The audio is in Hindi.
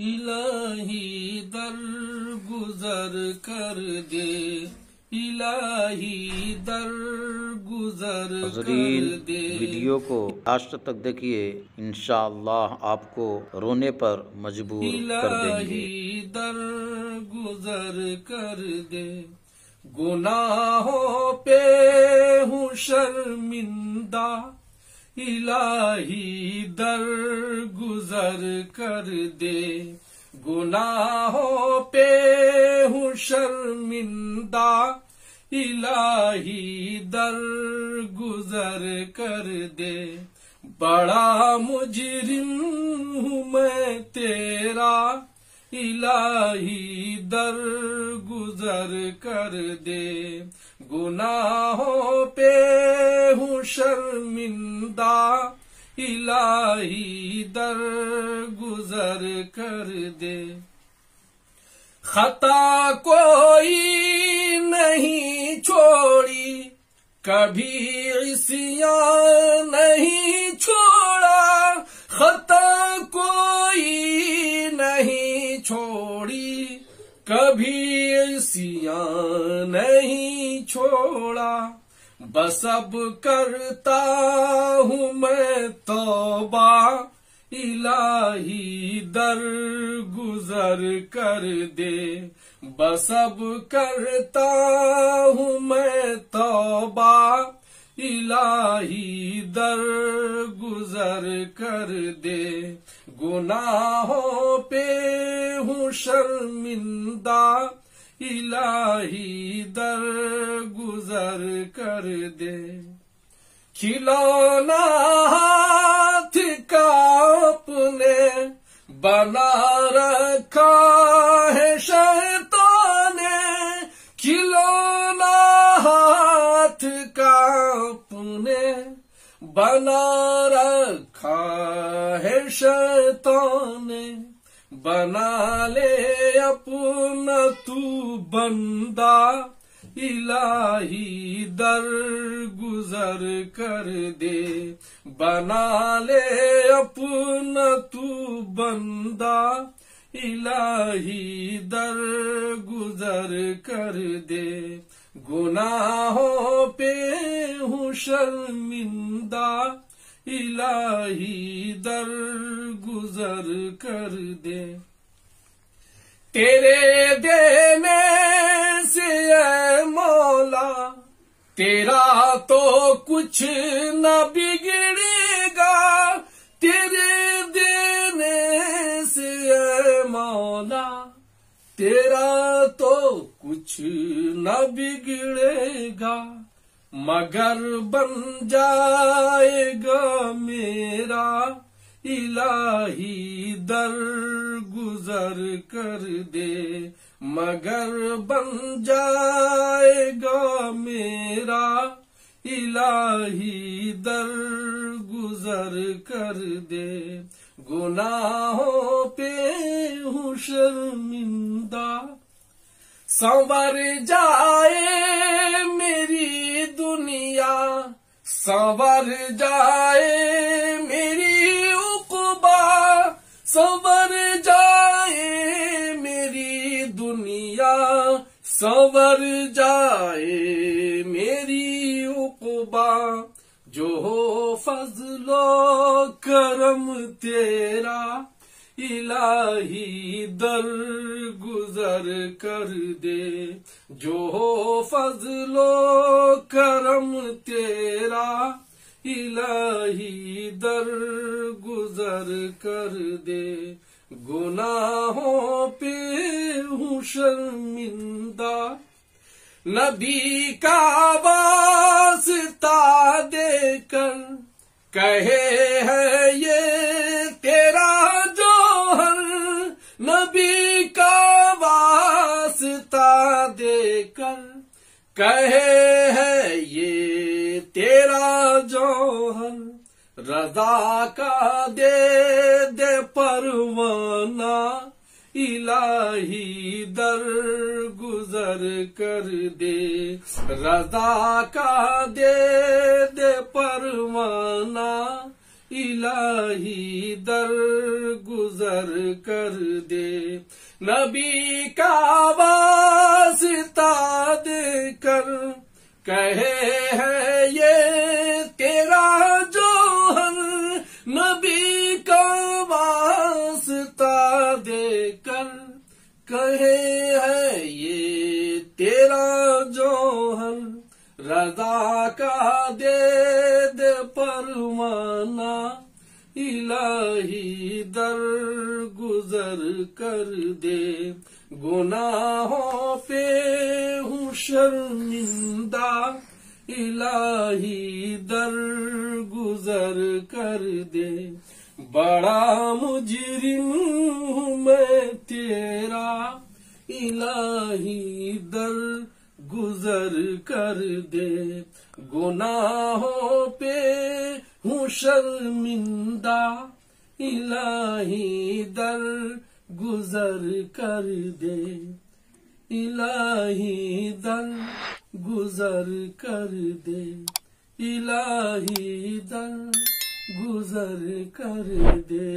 इलाही दर गुजर कर दे, इलाही दर गुजर कर दे। वीडियो को लास्ट तक देखिए, इंशाअल्लाह आपको रोने पर मजबूर कर देंगे। इलाही दर गुजर कर दे, गुनाहों पे हूँ शर्मिंदा, इलाही दर गुजर कर दे। गुनाहों पे हूँ शर्मिंदा, इलाही दर गुजर कर दे। बड़ा मुजरिम हूँ मैं तेरा, इलाही दर गुजर कर दे। गुनाहों पे हूँ शर्मिंदा, इलाही दर गुजर कर दे। खता कोई नहीं छोड़ी, कभी इस्यान नहीं छोड़ा, खता कोई नहीं छोड़ी, कभी इस्यान नहीं छोड़ा। बस अब करता हूँ मैं तौबा, इलाही दर गुजर कर दे। बस अब करता हूँ मैं तौबा, इलाही दर गुजर कर दे। गुनाहों पे हूँ शर्मिंदा, इलाही दर गुजर कर दे। खिलौना हाथ का अपने बना रखा है शैतान ने, खिलौना हाथ का अपने बना रखा है शैतान ने। बना ले अपना तू बंदा, इलाही दर गुजर कर दे। बना ले अपना तू बंदा, इलाही दर गुजर कर दे। गुनाहों पे हूँ शर्मिंदा, इलाही दर गुजर कर दे। तेरे देने से ऐ मौला, तेरा तो कुछ न बिगड़ेगा, तेरे देने से ऐ मौला, तेरा तो कुछ न बिगड़ेगा। मगर बन जाएगा मेरा, इलाही दर गुजर कर दे। मगर बन जाएगा मेरा, इलाही दर गुजर कर दे। गुनाहों पे हूँ शर्मिंदा, संवर जाए मेरी दुनिया, संवर जाए मेरी उक़बा, संवर जाए मेरी दुनिया, संवर जाए मेरी उक़बा। जो हो फज़लो करम तेरा, इलाही दर गुजर कर दे। जो हो फज़लो करम तेरा, इलाही दर गुजर कर दे। गुनाहों पे हूँ शर्मिंदा, नबी का वास्ता देकर कहे है ये तेरा जौहर, नबी का वास्ता देकर कहे है ये तेरा जौहर। रज़ा का दे परवाना, इलाही दर गुजर कर दे। रज़ा का दे परवाना, इलाही दर गुजर कर दे। नबी का वास्ता देकर कहे है ये तेरा जौहर, नबी का वास्ता देकर कहे है ये तेरा जौहर। रजा का दे दे परवाना, इलाही दर गुजर कर दे। गुनाहों पे हूँ शर्मिंदा, इलाही दर गुजर कर दे। बड़ा मुजरिम हूँ मैं तेरा, इलाही दर गुजर कर दे। गुनाहों पे हूँ शर्मिंदा, इलाही दर गुजर कर दे। इलाही दर गुजर कर दे, इलाही दर गुजर कर दे।